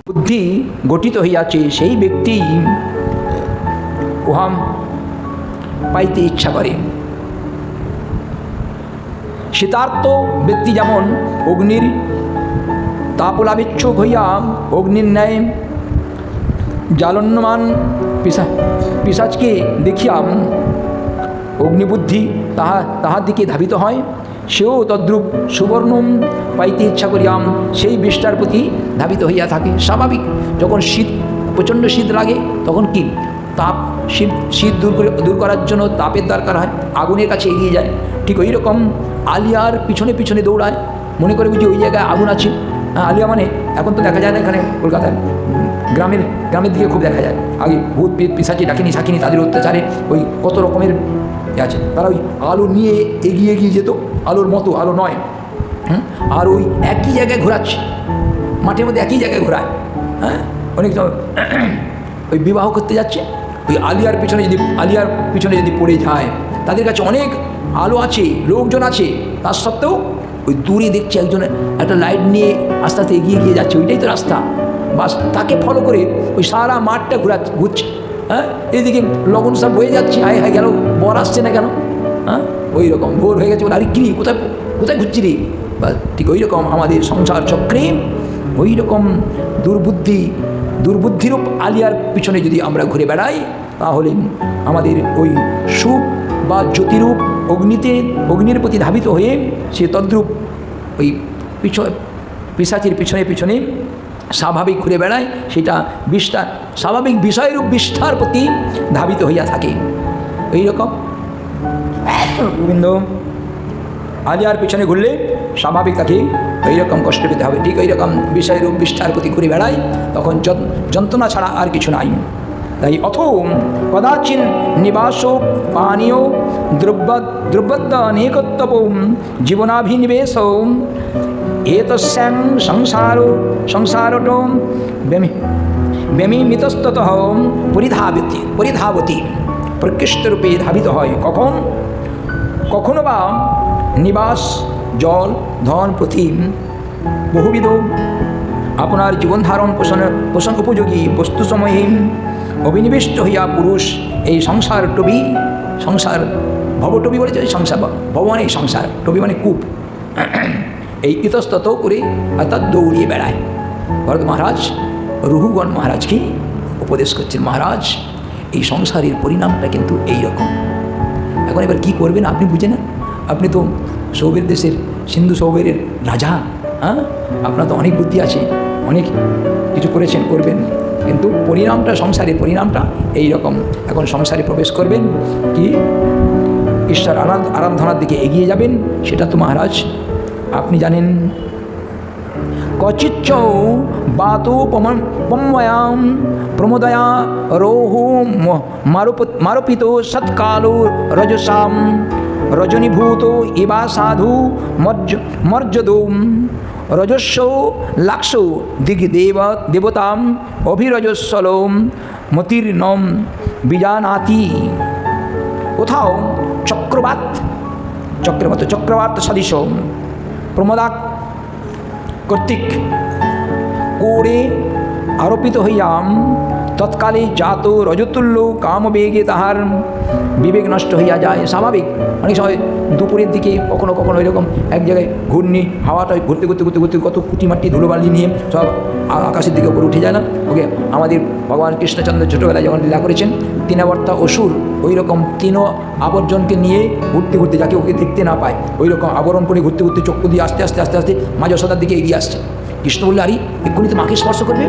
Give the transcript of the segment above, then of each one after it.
বুদ্ধি গঠিত হইয়াছে সেই ব্যক্তি উহা পাইতে ইচ্ছা করে। শীতার্ত ব্যক্তি যেমন অগ্নির তাপলাবিচ্ছুক হইয়া অগ্নির ন্যায় জ্বালন্যমান পিশাচকে দেখিয়া অগ্নিবুদ্ধি তাহার দিকে ধাবিত হয়, সেও তদ্রূপ সুবর্ণ পাইতে ইচ্ছা করিয়াম সেই বিষ্টার প্রতি ধাবিত হইয়া থাকে। স্বাভাবিক, যখন শীত প্রচণ্ড শীত লাগে তখন কি তাপ শীত দূর করার জন্য তাপের দরকার হয়, আগুনের কাছে এগিয়ে যায়। ঠিক ওই রকম আলিয়ার পিছনে পিছনে দৌড়ায়, মনে করে বুঝি ওই জায়গায় আগুন আছে। আলিয়া মানে এখন তো দেখা যায় না, এখানে কলকাতায় গ্রামের দিকে খুব দেখা যায়। আগে ভূত পিশাচি ডাকিনি শাকিনি তাদের অত্যাচারে ওই কত রকমের আছে, তারা ওই আলো নিয়ে এগিয়ে যেত, আলোর মতো, আলো নয়। আর ওই একই জায়গায় ঘোরাচ্ছে, মাঠের মধ্যে একই জায়গায় ঘোরায়। অনেক ওই বিবাহ করতে যাচ্ছে, ওই আলিয়ার পিছনে যদি পড়ে যায়, তাদের কাছে অনেক আলো আছে, লোকজন আছে, তার সত্ত্বেও ওই দূরে দেখছে একজন একটা লাইট নিয়ে আস্তে আস্তে এগিয়ে যাচ্ছে, ওইটাই তো রাস্তা। বাস তাকে ফলো করে ওই সারা মাঠটা ঘুরছে। এদিকে লগন সব বয়ে যাচ্ছে, হায় হায় গেল, বর আসছে না কেন? ওই রকম ভোর হয়ে গেছে, আরে কি কোথায় ঘুরছি রে? বা ঠিক ওই রকম আমাদের সংসার চক্রে ওই রকম দুর্বুদ্ধিরূপ আলিয়ার পিছনে যদি আমরা ঘুরে বেড়াই, তাহলে আমাদের ওই সুখ বা জ্যোতিরূপ অগ্নির প্রতি ধাবিত হয়ে সে তদ্রূপ ওই পিশাচের পিছনে স্বাভাবিক ঘুরে বেড়ায়, সেটা স্বাভাবিক বিষয়রূপ বিষ্ঠার প্রতি ধাবিত হইয়া থাকে। এইরকম গোবিন্দ আলিয়ার পিছনে ঘুরলে স্বাভাবিক তাকে এইরকম কষ্ট পেতে হবে। ঠিক এইরকম বিষয়রূপ বিষ্ঠার প্রতি ঘুরে বেড়ায়, তখন যন্ত্রণা ছাড়া আর কিছু নাই। তাই কদাচিন নিবাস পানীয় দ্রব্যনেকত্ব জীবনাভিনিবেশ এতস্যাং সংসারট ব্যমিমিতস্তত পরিধাবতী প্রকৃষ্টরূপে ধাবিত হয়। কখনো বা নিবাস, জল, ধন, প্রতি বহুবিধ আপনার জীবন ধারণ পোষণ উপযোগী বস্তু সময়ে অভিনিবিষ্ট হইয়া পুরুষ এই সংসার ভবটবি বলেছে, সংসার ভব মানে সংসার, টবি মানে কূপ, এই ইতস্তত করে অর্থাৎ দৌড়িয়ে বেড়ায়। ভরত মহারাজ রঘুগণ মহারাজকে উপদেশ করছেন, মহারাজ এই সংসারের পরিণামটা কিন্তু এইরকম। এখন এবার কী করবেন আপনি বুঝে নেন, আপনি তো সৌবের দেশের সিন্ধু সৌবেরের রাজা, আপনার তো অনেক বুদ্ধি আছে, অনেক কিছু করবেন, কিন্তু সংসারের পরিণামটা এইরকম। এখন সংসারে প্রবেশ করবেন কি ঈশ্বর আরাধনার দিকে এগিয়ে যাবেন, সেটা তো মহারাজ আপনি জানেন। কচিচ্চ বাতো পময়াম প্রমোদয়া রোহু মারুপিত সৎকালো রজসাম রজনীভূত ইবা সাধু মর্যদো রজস্ব লাক্ষ দেবতাম অভিরজস্বলম মতির্নম বিজানাতি। কোথাও চক্রবাত সদৃশ প্রমোদা কর্তৃক কোড়ে আরোপিত হইয়াম তৎকালে জাত রজতুল্য কামবেগে তাহার বিবেক নষ্ট হইয়া যায়। স্বাভাবিক, অনেক সময় দুপুরের দিকে কখনো কখনো এরকম এক জায়গায় ঘূর্ণি হাওয়াটা ঘুরতে কত কুটিমাটি ধুলোবালি নিয়ে সব আকাশের দিকে উপরে উঠে যায় না? ওকে আমাদের ভগবান কৃষ্ণচন্দ্র ছোটোবেলায় যখন লীলা করেছেন, তিনাবর্তা অসুর ওই রকম তিন আবর্জনকে নিয়ে ঘুরতে যাকে ওকে দেখতে না পায়, ওই রকম আবরণ করে ঘুরতে চক্ষু দিয়ে আস্তে আস্তে মা যশোদার দিকে এগিয়ে আসছে। কৃষ্ণ বললে, আরে এক্ষুনি তো মাকে স্পর্শ করবে।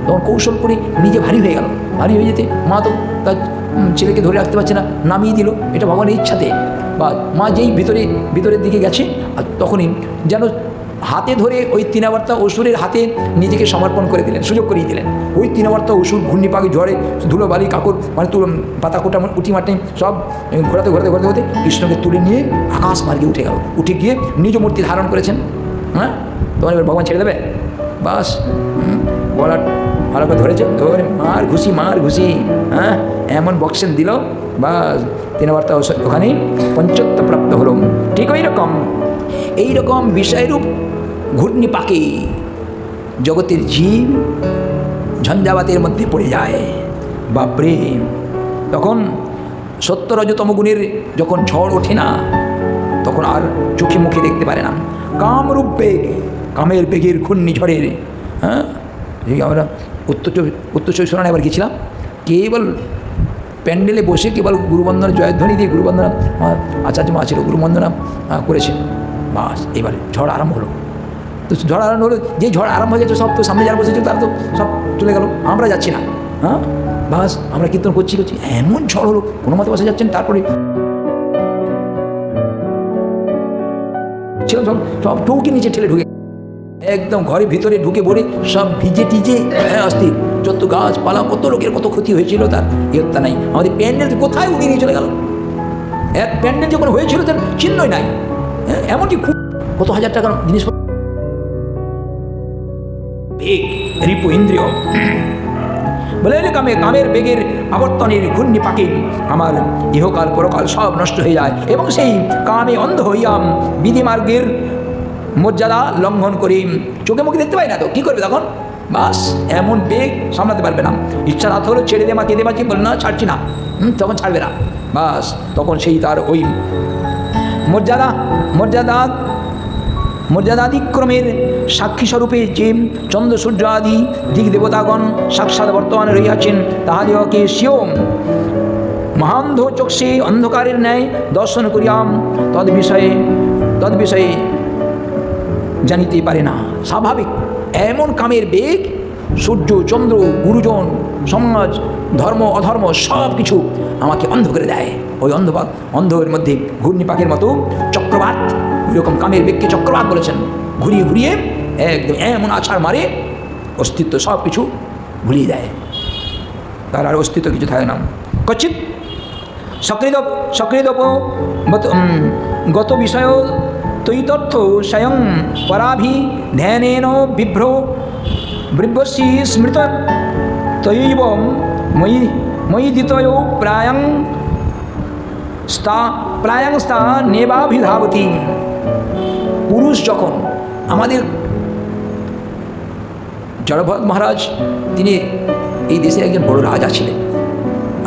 তখন কৌশল করে নিজে ভারী হয়ে গেল, ভারী হয়ে যেতে মা তো তার ছেলেকে ধরে রাখতে পারছে না, নামিয়ে দিল। এটা ভগবানের ইচ্ছাতে, বা মা যেই ভিতরের দিকে গেছে, আর তখনই যেন হাতে ধরে ওই তিনাবর্তা অসুরের হাতে নিজেকে সমর্পণ করে দিলেন, সুযোগ করিয়ে দিলেন। ওই তিনাবর্তা অসুর ঘূর্ণিপাকে ঝড়ে ধুলো বালি কাকর মানে পাতা কোটা উঠি মাঠে সব ঘোরাতে কৃষ্ণকে তুলে নিয়ে আকাশ মার্গে উঠে গিয়ে নিজ মূর্তি ধারণ করেছেন। তখন এবার ভগবান ছেড়ে দেবে? বাস গলা ভালো করে ধরে মার ঘুষি এমন বক্সেন দিল, বা তিনাবর্তা ওখানেই পঞ্চত্ব প্রাপ্ত হল। ঠিক এইরকম বিষয়রূপ ঘূর্ণিপাকে জগতের জীব ঝঞ্ঝাবাতের মধ্যে পড়ে যায়। বাপরে, তখন সত্য রজতম গুণের যখন ঝড় ওঠে না, তখন আর চোখে মুখে দেখতে পারে না। কামরূপ বেগ, কামের বেগের ঘূর্ণিঝড়ের, হ্যাঁ, আমরা উত্তর চব্বিশ পরগনায় একবার গেছিলাম, কেবল প্যান্ডেলে বসে কেবল গুরুবন্দনা জয়ধ্বনি দিয়ে গুরুবন্দনা, আচার্য মা ছিল, গুরুবন্দনা করেছে, বাস এবারে ঝড় আরম্ভ হলো। তো ঝড় আরম্ভ হলো, যে ঝড় আরম্ভ হয়ে গেছে সব তো সামনে যারা বসেছে তারা তো সব চলে গেল, আমরা যাচ্ছি না। হ্যাঁ, বাস আমরা কীর্তন করছি, এমন ঝড় হলো, কোনো মতে বসে যাচ্ছেন। তারপরে ছিল সব টৌকি নিচে ঠেলে ঢুকে, একদম ঘরের ভিতরে ঢুকে পড়ে সব ভিজে টিজে অস্থির। যত গাছপালা, কত লোকের কত ক্ষতি হয়েছিল তার ইয়ত্তা নাই। আমাদের প্যান্ডেল কোথায় উড়িয়ে নিয়ে চলে গেল। এক প্যান্ডেল যখন হয়েছিল তার চিহ্নই নাই। এমনকি খুব কত হাজার টাকার জিনিস, রিপু ইন্দ্রিয় বলে কামের বেগের আবর্তনের ঘূর্ণি পাকে আমার ইহকাল পরকাল সব নষ্ট হয়ে যায়, এবং সেই কামে অন্ধ হইয়াম বিধিমার্গের মর্যাদা লঙ্ঘন করে চোখে মুখে দেখতে পাই না, তো কী করবে তখন? বাস এমন বেগ সামলাতে পারবে না। ইচ্ছা রাত হলো ছেড়ে দে মা, কেঁদে বাঁচি, বল না ছাড়ছি না, তখন ছাড়বে না। বাস তখন সেই তার ওই মর্যাদাদিক্রমের সাক্ষী স্বরূপে যে চন্দ্র সূর্য আদি দিক দেবতাগণ সাক্ষাৎ বর্তমানে রহিয়াছেন, তাহাদিগকে স্বীয় মহান্ধ চক্ষে অন্ধকারের ন্যায় দর্শন করিয়াম তদ্বিষয়ে জানিতে পারে না। স্বাভাবিক এমন কামের বেগ সূর্য, চন্দ্র, গুরুজন, সমাজ, ধর্ম, অধর্ম সব কিছু আমাকে অন্ধ করে দেয়। ওই অন্ধের মধ্যে ঘূর্ণিপাকের মতো চক্রবাত, ওইরকম কামের বেগকে চক্রবাত বলেছেন। ঘুরিয়ে ঘুরিয়ে একদম এমন আছাড় মারে, অস্তিত্ব সব কিছু ভুলিয়ে দেয়, তার আর অস্তিত্ব কিছু থাকে না। কচ্ছিৎ সক্রিয় গত বিষয় তৈতর্থ স্বয়ং পরাভি ধ্যানেন বিভ্রসি স্মৃত তৈব ময়ি দ্বিতয় প্রায়ংস্তা নেবাভিধাবতী। পুরুষ যখন, আমাদের জড়ভরত মহারাজ তিনি এই দেশের একজন বড় রাজা ছিলেন,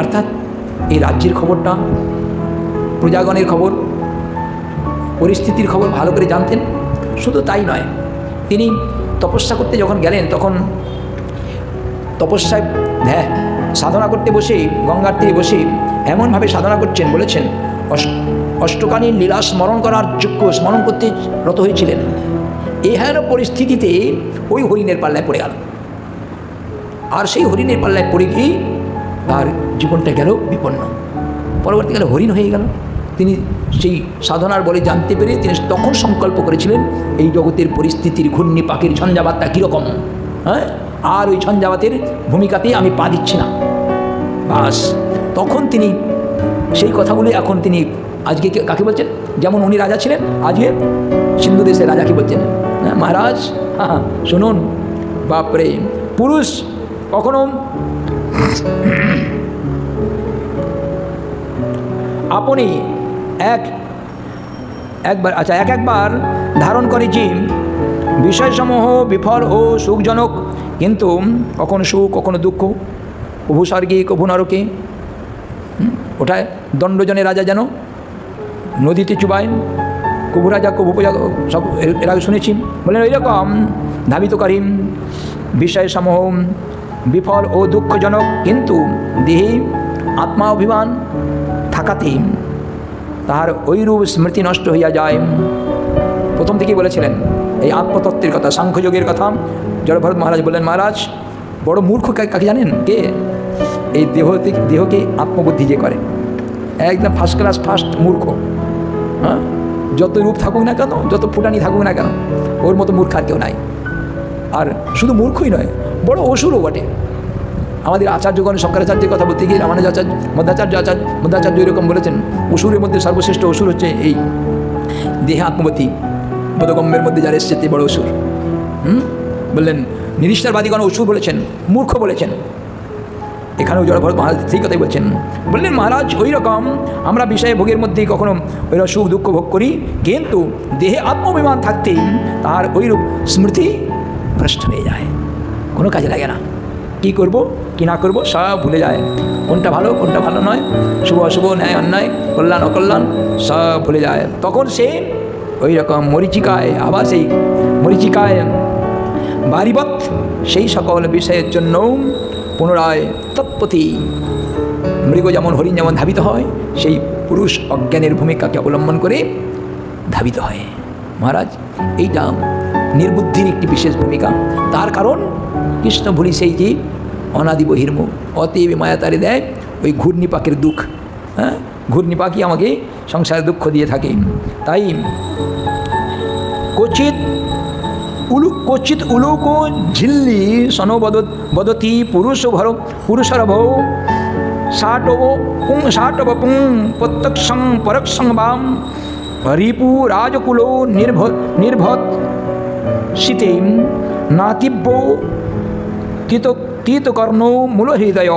অর্থাৎ এই রাজ্যের খবরটা, প্রজাগণের খবর, পরিস্থিতির খবর ভালো করে জানতেন। শুধু তাই নয়, তিনি তপস্যা করতে যখন গেলেন তখন তপস্যায় সাধনা করতে বসে, গঙ্গার তীরে বসে এমনভাবে সাধনা করছেন, বলেছেন অষ্টকালীন লীলা স্মরণ করার যোগ্য স্মরণ করতে রত হয়েছিলেন। এহেন পরিস্থিতিতে ওই হরিণের পাল্লায় পড়ে গেল, আর সেই হরিণের পাল্লায় পড়ে গিয়েই তার জীবনটা গেল বিপন্ন। পরবর্তীকালে হরিণ হয়ে গেল। তিনি সেই সাধনার বলে জানতে পেরে তিনি তখন সংকল্প করেছিলেন, এই জগতের পরিস্থিতির ঘূর্ণিপাকের ঝঞ্ঝাবাতটা কীরকম, হ্যাঁ, আর ওই ঝঞ্ঝাবাতের ভূমিকাতে আমি পা দিচ্ছি না। বাস তখন তিনি সেই কথাগুলি এখন তিনি আজকে কাকে বলছেন, যেমন উনি রাজা ছিলেন, আজকে সিন্ধু দেশের রাজাকে বলছেন, হ্যাঁ মহারাজ, হ্যাঁ শুনুন, বাপরে, পুরুষ কখনো আপনি একবার ধারণ করে যে বিষয়সমূহ বিফল ও সুখজনক, কিন্তু কখনো সুখ কখনো দুঃখ, কভু স্বর্গে কভু নরকে। ওটায় দণ্ডজনের রাজা যেন নদীতে চুবায়, কভু রাজা কভু পূজা, সব এর আগে শুনেছি। বলেন ওইরকম ধাবিতকারী বিষয়সমূহ বিফল ও দুঃখজনক, কিন্তু দেহে আত্মা অভিমান থাকাতে তাহার ওইরূপ স্মৃতি নষ্ট হইয়া যায়। প্রথম থেকেই বলেছিলেন এই আত্মতত্ত্বের কথা, সাংখ্যযোগের কথা। জড়ভরত মহারাজ বললেন, মহারাজ বড় মূর্খ কাকে জানেন? কে? এই দেহকে আত্মবুদ্ধি যে করে, একদম ফার্স্ট ক্লাস ফার্স্ট মূর্খ। হ্যাঁ, যত রূপ থাকুক না কেন, যত ফুটানি থাকুক না কেন, ওর মতো মূর্খ আর কেউ নাই। আর শুধু মূর্খই নয়, বড় অসুরও বটে। আমাদের আচার্যগণ শঙ্করাচার্যের কথা বলতে গিয়ে রামানুজাচার্য, মধ্যাচার্য এরকম বলেছেন, অসুরের মধ্যে সর্বশ্রেষ্ঠ অসুর হচ্ছে এই দেহে আত্মবতী, বোধগম্যের মধ্যে যারা এসছে বড় অসুর। বললেন নিরিষ্ঠারবাদীগণ অসুর বলেছেন, মূর্খ বলেছেন। এখানেও জড়ভরত মহারাজ সেই কথাই বলছেন। বললেন মহারাজ ওই রকম আমরা বিষয়ে ভোগের মধ্যেই কখনো ওইরকম সুখ দুঃখ ভোগ করি, কিন্তু দেহে আত্মঅভিমান থাকতেই তাহার ওইরূপ স্মৃতি পথভ্রষ্ট হয়ে যায়, কোনো কাজে লাগে না। কি করব কি না করব সব ভুলে যায়, কোনটা ভালো নয়, শুভ অশুভ, ন্যায় অন্যায়, কল্যাণ অকল্যাণ সব ভুলে যায়। তখন সে ওই রকম মরীচিকায়, আবার সেই মরীচিকায় বারিবৎ সেই সকল বিষয়ের জন্য পুনরায় তৎপতি মৃগ যেমন হরিণ যেমন ধাবিত হয়, সেই পুরুষ অজ্ঞানের ভূমিকাকে অবলম্বন করে ধাবিত হয়। মহারাজ, এইটা নির্বুদ্ধির একটি বিশেষ ভূমিকা। তার কারণ কৃষ্ণ ভুলি সেই যে অনাদি বহির্ম, অতএব মায়া তারে দেয় ওই ঘূর্ণিপাকের দুঃখ। হ্যাঁ, ঘূর্ণিপাকই আমাকে সংসারে দুঃখ দিয়ে থাকে। তাই ক্বচিৎ উলুক ঝিল্লি সনবদতি পুরুষরভ ষাটবপুং প্রত্যক্ষং পরক্ষং বাম রিপু রাজকুলো নির্ভত শীতে নাতিব্য তীতকর্ণ মূল হৃদয়।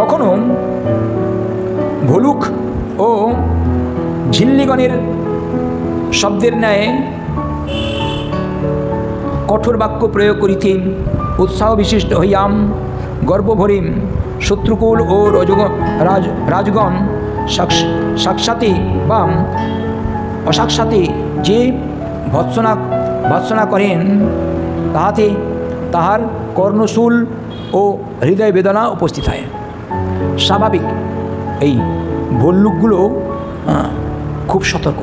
কখনো ভলুক ও ঝিল্লিগণের শব্দের ন্যায় কঠোর বাক্য প্রয়োগ করিতে উৎসাহ বিশিষ্ট হইয়াম গর্বভরে শত্রুকুল ও রাজগণ সাক্ষাতে বা অসাক্ষাতে যে ভৎসনা করেন, তাহাতে তাহার কর্ণশূল ও হৃদয় বেদনা উপস্থিত হয়। স্বাভাবিক এই ভল্লুকগুলো খুব সতর্ক।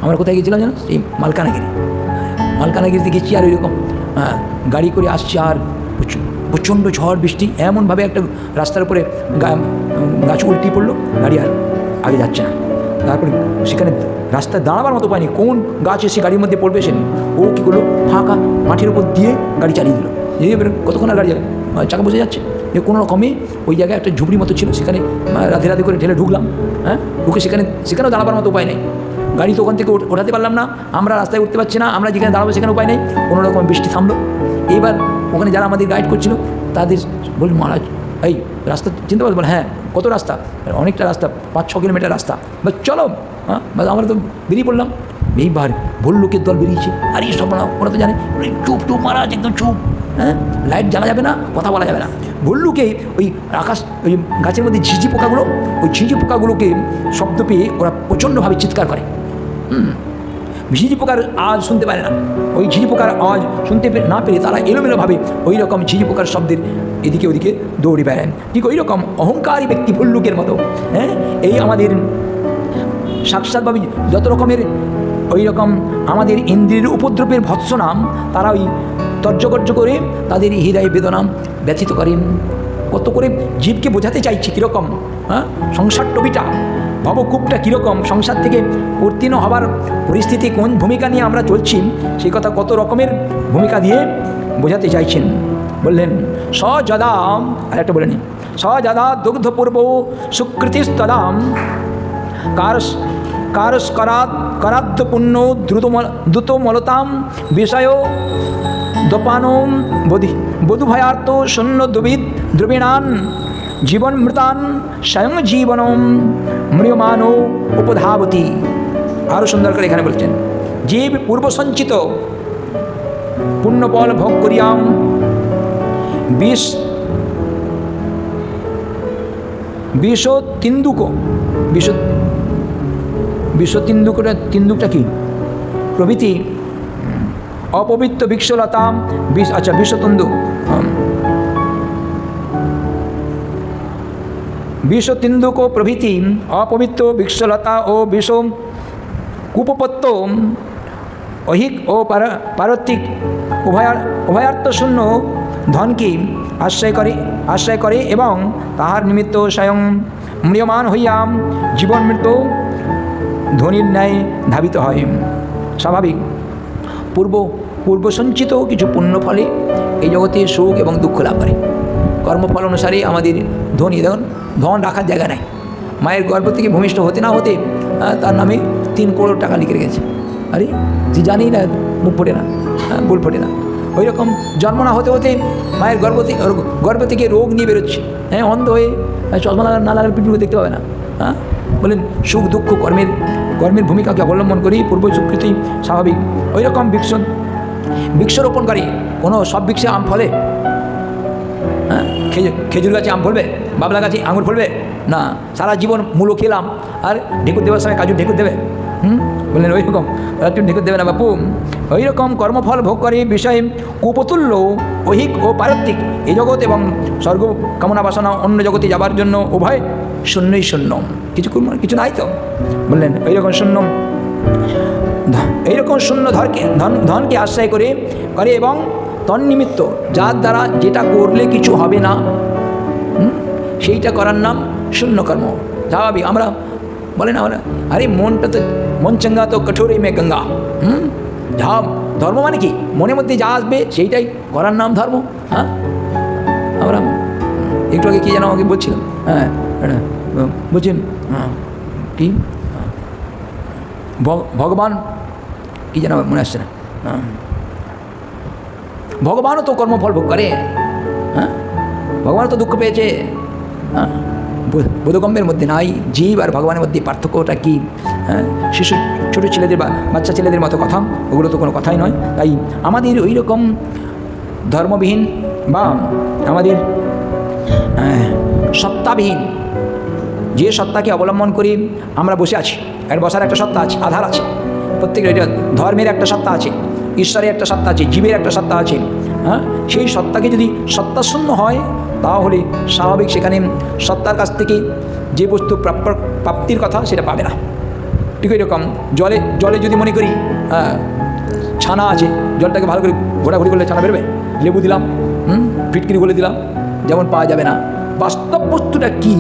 আমরা কোথায় গেছিলাম জানো? এই মালকানগিরিতে গেছি, আর ওইরকম গাড়ি করে আসছি, আর প্রচণ্ড ঝড় বৃষ্টি, এমনভাবে একটা রাস্তার উপরে গাছ উল্টি পড়লো, গাড়ি আর আগে যাচ্ছে না। তারপরে সেখানে রাস্তায় দাঁড়াবার মতো পায়নি, কোন গাছ এসে গাড়ির মধ্যে পড়বে সে, ও কী করলো, ফাঁকা মাটির উপর দিয়ে গাড়ি চালিয়ে দিল। এই কতক্ষণ আর গাড়ি যাবে, চাকা বসে যাচ্ছে। যে কোনো রকমে ওই জায়গায় একটা ঝুপড়ির মতো ছিল, সেখানে রাধে করে ঢেলে ঢুকলাম। হ্যাঁ, ঢুকে সেখানেও দাঁড়াবার মতো উপায় নেই, গাড়ি তো ওখান থেকে ওঠাতে পারলাম না, আমরা রাস্তায় উঠতে পারছি না, আমরা যেখানে দাঁড়াবো সেখানে উপায় নেই। কোনো রকম বৃষ্টি থামলো। এইবার ওখানে যারা আমাদের গাইড করছিল তাদের বলল, মহারাজ এই রাস্তা চিনতে পারবো? বলে হ্যাঁ। কত রাস্তা? অনেকটা রাস্তা, 5-6 কিলোমিটার রাস্তা। বাস চলো। হ্যাঁ, বাস আমরা তো বেরিয়ে পড়লাম। এইবার ভল্লুকের দল বেরিয়েছে। আর এই সব ওরা তো জানে, চুপ মহারাজ, একদম চুপ। হ্যাঁ, লাইট জ্বালা যাবে না, কথা বলা যাবে না। ভল্লুকে ওই ওই গাছের মধ্যে ঝিঝি পোকাগুলো, ওই ঝিঝি পোকাগুলোকে শব্দ পেয়ে ওরা প্রচণ্ডভাবে চিৎকার করে। ঝিঝি পোকার আওয়াজ শুনতে পারে না, ওই ঝিঝি পোকার আওয়াজ শুনতে না পেরে তারা এলোমেলোভাবে ওই রকম ঝিঝি পোকার শব্দের এদিকে ওদিকে দৌড়ে বেড়ান। ঠিক ওই রকম অহংকারী ব্যক্তি ভল্লুকের মতো। হ্যাঁ, এই আমাদের সাক্ষাৎভাবে যত রকমের ওই রকম আমাদের ইন্দ্রিয়ের উপদ্রবের ভৎসনা তারা ওই তর্জগর্জ করে তাদের হৃদয় বেদনা ব্যথিত করেন। কত করে জীবকে বোঝাতে চাইছি কীরকম, হ্যাঁ, সংসার টবিটা ভবকূপটা কীরকম, সংসার থেকে উত্তীর্ণ হবার পরিস্থিতি কোন ভূমিকা নিয়ে আমরা চলছি, সেই কথা কত রকমের ভূমিকা দিয়ে বোঝাতে চাইছেন। বললেন সযদাম, আর একটা বলে নি, সযদা দুগ্ধপূর্ব সুকৃতিস্তদাম কারাদ্য পুণ্য দ্রুতমলতাম বিষয় দোপানম বধুভয়ার্থ শূন্য দ্রবিণান জীবন মৃতান স্বয়ং জীবনম ম্রিয়মানো উপধাবতী। আরও সুন্দর করে এখানে বলছেন, জীব পূর্বসঞ্চিত পুণ্যফল ভোগ করিয়াম তিন্দুকটা কি প্রভৃতি অপবিত্র বৃক্ষলতা, আচ্ছা বিষতিন্দুক প্রভৃতি অপবিত্র বৃক্ষলতা ও বিষ কূপপত্য অহিক ও পারত্বিক উভয়ার্থশূন্য ধনকে আশ্রয় করে এবং তাহার নিমিত্ত স্বয়ং ম্রিয়মান হইয়া জীবন মৃত্যু ধ্বনির ন্যায় ধাবিত হয়। স্বাভাবিক পূর্বসঞ্চিত কিছু পুণ্য ফলে এই জগতে সুখ এবং দুঃখ লাভ করে। কর্মফল অনুসারে আমাদের ধন রাখার জায়গা নাই। মায়ের গর্ভ থেকে ভূমিষ্ঠ হতে না হতে তার নামে 3 করোড় টাকা লিখে রেখেছে। আরে তুই জানি না, মুখ ফোটে না, বুল ফোটে না। ওই রকম জন্ম না হতে হতে মায়ের গর্ভ থেকে রোগ নিয়ে বেরোচ্ছে। হ্যাঁ, অন্ধ হয়ে চশমা না লাগালে পিটুকে দেখতে পাবে না। হ্যাঁ, বলেন সুখ দুঃখ কর্মের ভূমিকাকে অবলম্বন করেই পূর্ব স্বীকৃতি স্বাভাবিক। ওই রকম বৃক্ষরোপণ করে, কোনো সব বৃক্ষে আম ফলে? হ্যাঁ, খেজুর গাছে আম ফলবে? বাবলা গাছে আঙুর ফলবে? না। সারা জীবন মূলো খেলাম আর ঢেকুর দেওয়ার সময় কাজু ঢেকুর দেবে? বললেন ওই রকম ঢেকুর দেবে না বাপু। ওই রকম কর্মফল ভোগ করে বিষয়ে কুপতুল্য ঐহিক ও পারত্বিক এই জগৎ এবং স্বর্গ কামনা বাসনা অন্য জগতে যাবার জন্য উভয় শূন্যই শূন্য, কিছু নাই তো। বললেন এইরকম শূন্য, এইরকম শূন্য ধনকে আশ্রয় করে এবং তন্নিমিত্ত যার দ্বারা যেটা করলে কিছু হবে না সেইটা করার নাম শূন্যকর্ম। স্বাভাবিক আমরা বলে না, আমরা আরে মন চঙ্গা তো কঠোরই মে গঙ্গা। ধর্ম মানে কি? মনের মধ্যে যা আসবে সেইটাই করার নাম ধর্ম। হ্যাঁ, আমরা একটু আগে কী যেন আমাকে বলছিলাম, হ্যাঁ বলছেন কি ভগবান কী যেন মনে আসছে না, ভগবানও তো কর্মফল ভোগ করে। হ্যাঁ, ভগবানও তো দুঃখ পেয়েছে। হ্যাঁ, বোধগম্যের মধ্যে নাই জীব আর ভগবানের মধ্যে পার্থক্যটা কী? হ্যাঁ, শিশু ছোটো ছেলেদের বা বাচ্চা ছেলেদের মতো কথা, ওগুলো তো কোনো কথাই নয়। তাই আমাদের ওই রকম ধর্মবিহীন বা আমাদের সত্তাবিহীন যে সত্তাকে অবলম্বন করে আমরা বসে আছি, আর বসার একটা সত্তা আছে, আধার আছে প্রত্যেকের। এটা ধর্মের একটা সত্তা আছে, ঈশ্বরের একটা সত্তা আছে, জীবের একটা সত্তা আছে। হ্যাঁ, সেই সত্তাকে যদি সত্তাশূন্য হয় তাহলে স্বাভাবিক সেখানে সত্তার কাছ থেকে যে বস্তু প্রাপ্তির কথা সেটা পাবে না। ঠিক এরকম জলে যদি মনে করি ছানা আছে, জলটাকে ভালো করে ঘোরাঘুরি করলে ছানা বেরোবে? লেবু দিলাম, ফিটকিরি বলে দিলাম, যেমন পাওয়া যাবে না। বাস্তব বস্তুটা কি?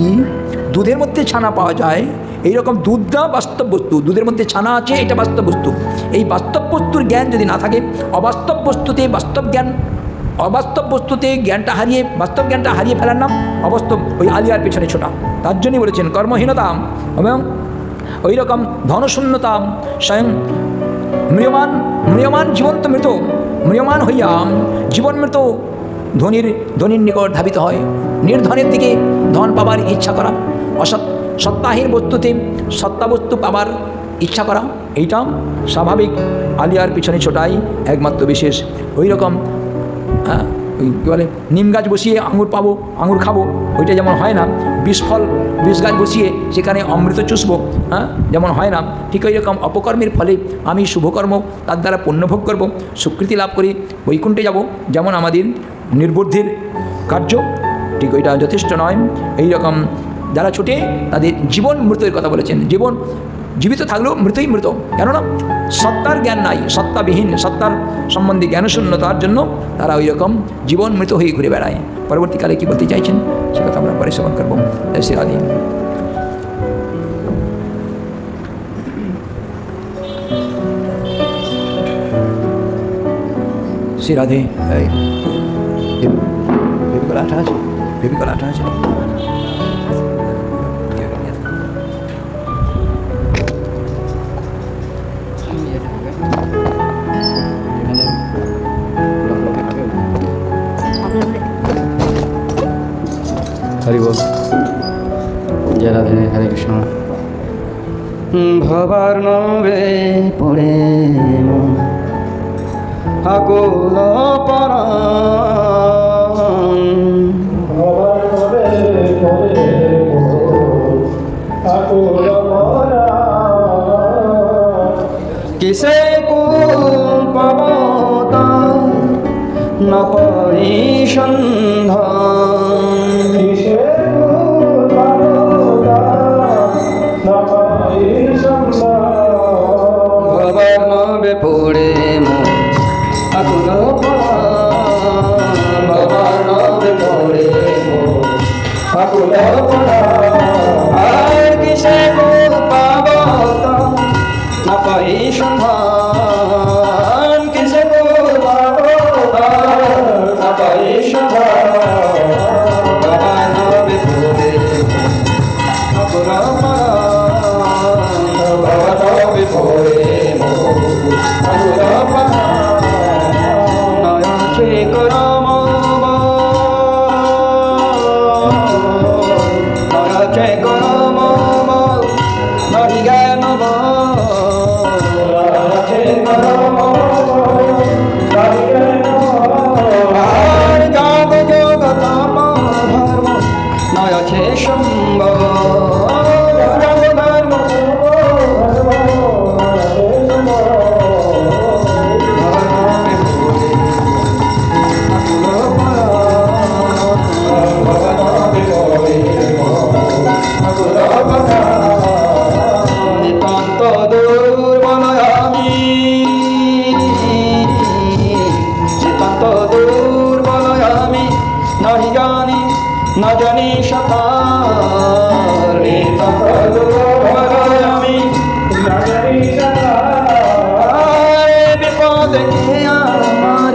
দুধের মধ্যে ছানা পাওয়া যায়, এইরকম দুধটা বাস্তব বস্তু, দুধের মধ্যে ছানা আছে, এটা বাস্তব বস্তু। এই বাস্তব বস্তুর জ্ঞান যদি না থাকে, অবাস্তব বস্তুতে বাস্তব জ্ঞান, অবাস্তব বস্তুতে জ্ঞানটা হারিয়ে বাস্তব জ্ঞানটা হারিয়ে ফেলার নাম অবাস্তব, ওই আলিয়ার পেছনে ছোটা। তার জন্যই বলেছেন কর্মহীনতা এবং ওই রকম ধনশূন্যতা স্বয়ং ম্রিয়মান জীবন্ত মৃত, ম্রিয়মান হইয়া জীবন মৃত ধনীর নিকট ধাবিত হয়। নির্ধনের দিকে ধন পাবার ইচ্ছা করা, সত্তাহীন বস্তুতে সত্তা বস্তু পাবার ইচ্ছা করা, এইটা স্বাভাবিক আলিয়ার পিছনে ছোটাই একমাত্র বিশেষ। ওই রকম হ্যাঁ, ওই কী বলে নিম গাছ বসিয়ে আঙুর পাবো, আঙুর খাবো, ওইটা যেমন হয় না। বিষ গাছ বসিয়ে সেখানে অমৃত চুষবো, হ্যাঁ, যেমন হয় না। ঠিক ওই রকম অপকর্মের ফলে আমি শুভকর্ম তার দ্বারা পুণ্যভোগ করব, স্বীকৃতি লাভ করে বৈকুণ্ঠে যাব, যেমন আমাদের নির্বুদ্ধির কার্য। ঠিক ওইটা যথেষ্ট নয়। এই রকম যারা ছুটে তাদের জীবন মৃতের কথা বলেছেন। জীবিত থাকলেও মৃতই মৃত, কেননা সত্তার জ্ঞান নাই, সত্তাবিহীন, সত্তার সম্বন্ধে জ্ঞানশূন্যতার জন্য তারা ওই রকম জীবন মৃত হয়ে ঘুরে বেড়ায়। পরবর্তীকালে কী বলতে চাইছেন সে কথা আমরা পরে শ্রবণ করব। শ্রী রাধে। শ্রী রাধে। ফেভিকল আঠা আছে? ফেভিকল আঠা আছে? হরি বল। জয় রাধে, হরে কৃষ্ণ। ভবার নবে পড়ে আকুল পরাণ, ভবার নবে পড়ে আকুল পরাণ, কিসে কুল পাব না পাই সন্ধান, ভবার নবে পড়ে আকুল পরাণ, ভবার নবে পড়ে আকুল পরাণ, আর কিসে কুল পাব না পাই সন্ধান, কিসে কুল পাব না পাই সন্ধান, ভবার নবে পড়ে আকুল পরাণ, ভবার নবে পড়ে আকুল পরাণ, নয়চে করম না জানি সাঁতার আমি বিপদে আমার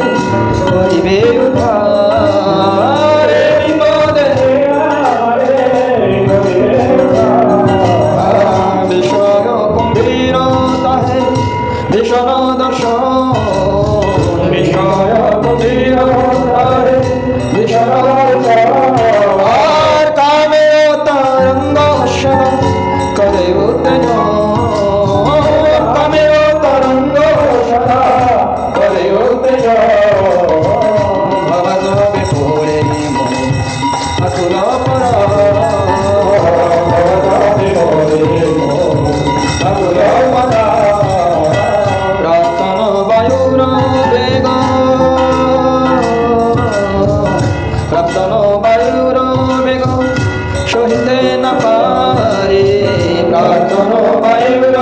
করিবে উদ্ধার বিপদে বিষয় গম্ভীর তাহে ভীষণ দর্শন বিষয় গম্ভীর তাহে ভীষণ আর কামে তরঙ্গ সদা করে উত্তেজন কামে তরঙ্গ সদা করে উত্তেজন ভবনবে পড়ে মন আকুল পরা ভবনবে পড়ে মন আকুল পরা প্রার্থন বায়ুর বেগ প্রার্থন বায়ুর বেগ সহিতে না পারে প্রার্থন বায়ুর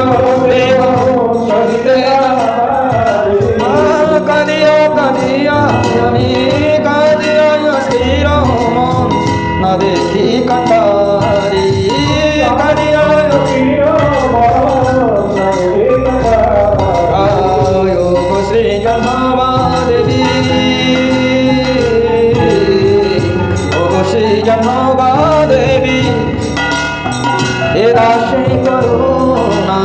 বেগ সহিতে না পারে কাঁদিয়া কাঁদিয়া আমি কাঁদিয়া স্থির মন না দেখি কান্ডারি কাঁদিয়া স্থির শ্রী জন্মা দেবী শ্রী জন্মা দেবী এ রাশি করুণা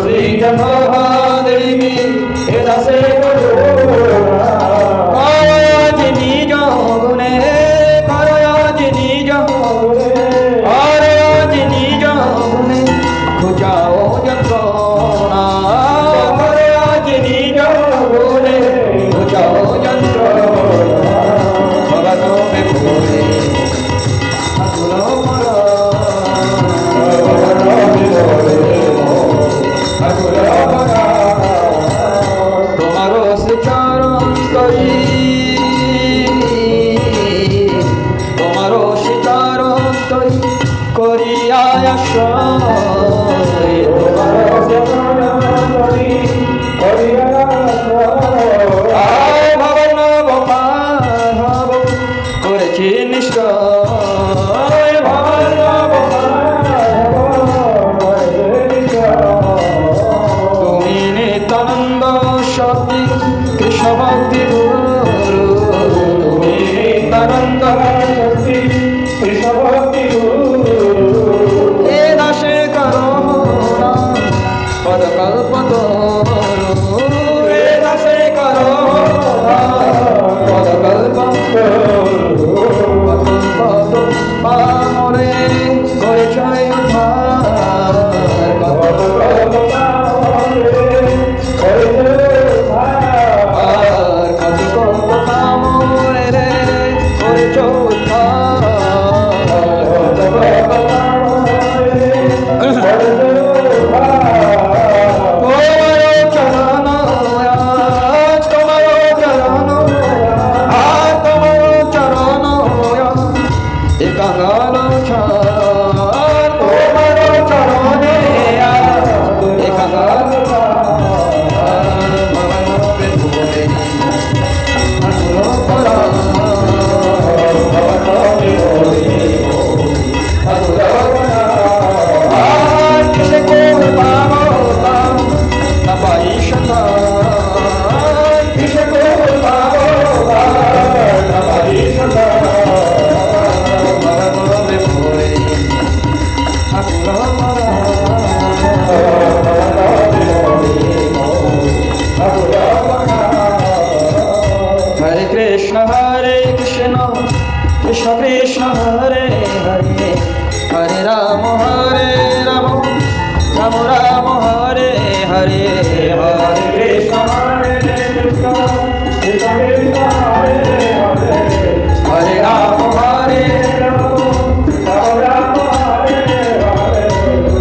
শ্রী জন্মা দেবী এ রাশি করুণা আজ নিজ গুণে আজ নিজ গুণে আজ নিজ গুণে খুঁজাও যন্ত্রণা আজ নিজ গুণে খুঁজাও যন্ত্রণা ভগবান ভোলে আকুল মরা আকুল মরা তোমার শ্রীচরণ করি তোমার শ্রীচরণ করি করিয়া আশ্রয় তোমার শ্রীচরণ করি করিয়া আশ্রয় ভবন ভাব করেছি নিশ্চয় ভবন তুমি নিত্যানন্দ শক্তি কৃষ্ণ ভক্তি গুরু তুমি নিত্যানন্দ শক্তি কৃষ্ণ ভক্তি গুরু এ দাসে করুণা পদকল্প তরু এ দাসে করুণা পদকল্প পামরে করেছ উদ্ধার কত পামরে রে করেছ Krishna Krishna Hare Hare Hare Rama Rama Rama Hare Hare Hare Krishna Hare Krishna Krishna Krishna Hare Hare Hare Rama Rama Hare Hare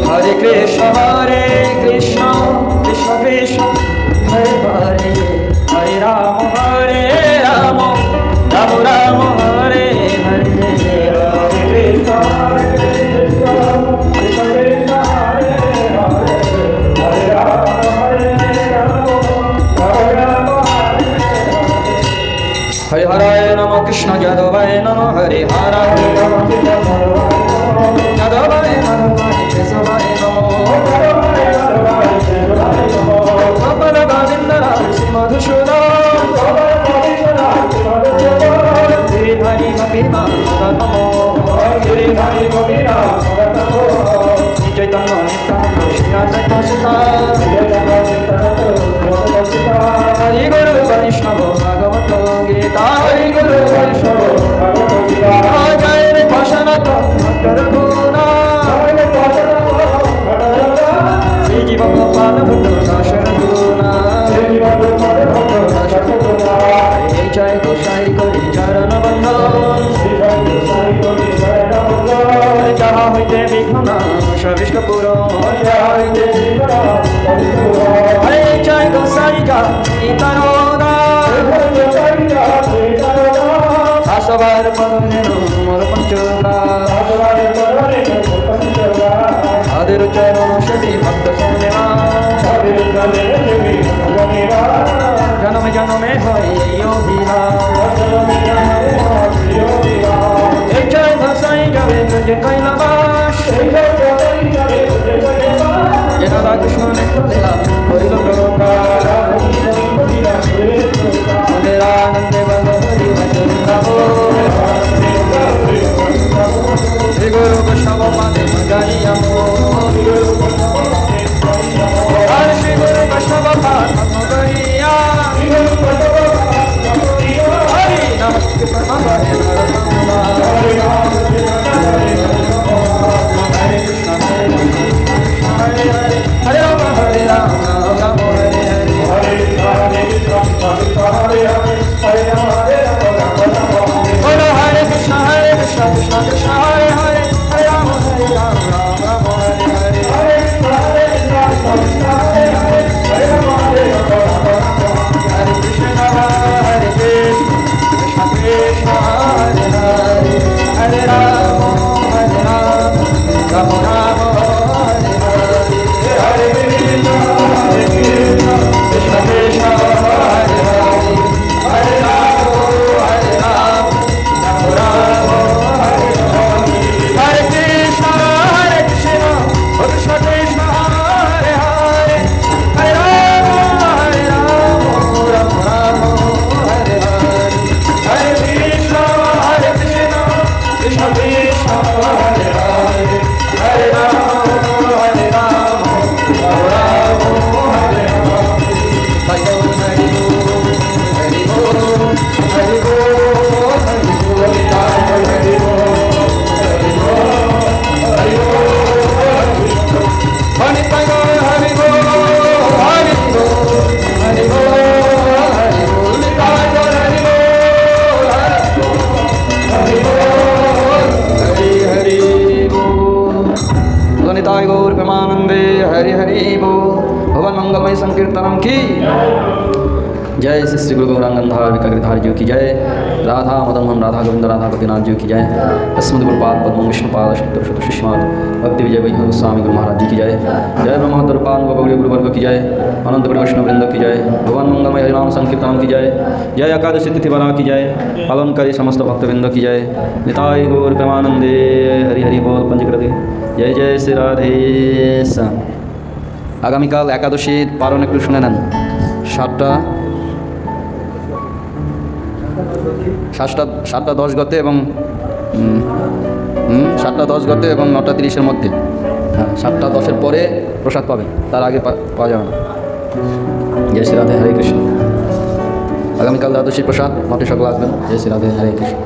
Hare Krishna Hare Krishna Krishna Krishna Hare Hare Hare Rama Rama Rama Hare Hare Hare Krishna Krishna Krishna যাদবায় নম হরে হর যাদবায় নম হরে কেশবায় নম গোপাল গোবিন্দ রাম শ্রী মধুসূদন গিরিধারী গোপীনাথ চৈতন্য নিত্যানন্দ শ্রী অদ্বৈত সীতা হরি গুরু বৈষ্ণব ভাগবত গীতা হরি গুরু বৈষ্ণব ভাগবত গীতা জয় রে পাশানাথ রঘুনা শ্রী জীব গোপাল ভট্ট দাস রঘুনা এই জয় গোসাই করি চরণ বন্ধন যাহা হইতে বিঘ্ন সবিষ্ট পুর হরে জয় গোসাই যা ইতরোদা আসবার পরমেন মোর পঞ্চরা আদের চরণ সেবি ভক্ত সন্দেহা জনমে জনমে হয় যোগীরা এই জয় গোসাই যাবে যে কৈলাবাস রাধা কৃষ্ণ নেত্র লীলা হরিল প্রকাশ আনন্দে বল হরি ভজন গাবো শ্রী গুরু বৈষ্ণব পাদে গাইয়ামো আর শ্রী গুরু বৈষ্ণব পাদ করিয়া হরি নাম কৃষ্ণ হরে হরে রাম হরে রাম রাম হরে হরে বলো হরে কৃষ্ণ কৃষ্ণ কৃষ্ণ হরে হরে হরে রাম রাম রাম হরে হরে হরে কৃষ্ণ হরে কৃষ্ণ কৃষ্ণ হরে হরে হরে রাম রাম রাম হরে হরে হরে কৃষ্ণ কৃষ্ণ কৃষ্ণ হরে হরে হরে রাম রাম হরে হরে হরে কৃষ্ণ কৃষ্ণ কৃষ্ণ হরে হরে হরে রাম রাম রাম হরে হরে হরে কৃষ্ণ কৃষ্ণ কৃষ্ণ হরে হরে হরে রাম निताय गौर प्रेमानंदे हरि हरि बोल भवन मंगलमय संकीर्तनम की जय श्री श्री गुरु गौरांगंधार विकाग्रधार जी की जय राधा मदन मोहन राधा गोविंद राधा गोपीनाथ जी की जय अस्मद गुरुपाद पद्म विष्णुपाद शत शिष्यमाद भक्ति विजय वैष्णव स्वामी गुरु महाराज जी की जय जय ब्रह्मद्रपान गौरी गुरुवर्ग की जय अनंत गुरु वैष्णव वृंद की जय भगवान मंगलमय हरिनाम संकीर्तन की जय जय एकादशी तिथि वाला की जय पालनकारी समस्त भक्तवृंद की जय निताय गौर प्रेमानंदे हरि हरि बोल पंचकृति जय जय श्री राधे श्याम আগামীকাল একাদশীর পারণ একটু শুনে নেন 7টা 10 গতে এবং 7টা 10 গতে এবং 9টা 30-এর মধ্যে। হ্যাঁ, 7টা 10-এর পরে প্রসাদ পাবেন, তার আগে পাওয়া যাবে না। জয় শ্রী রাধে হরে কৃষ্ণ। আগামীকাল দ্বাদশীর প্রসাদ মঠে সকলে আসবেন। জয় শ্রী রাধে হরে কৃষ্ণ।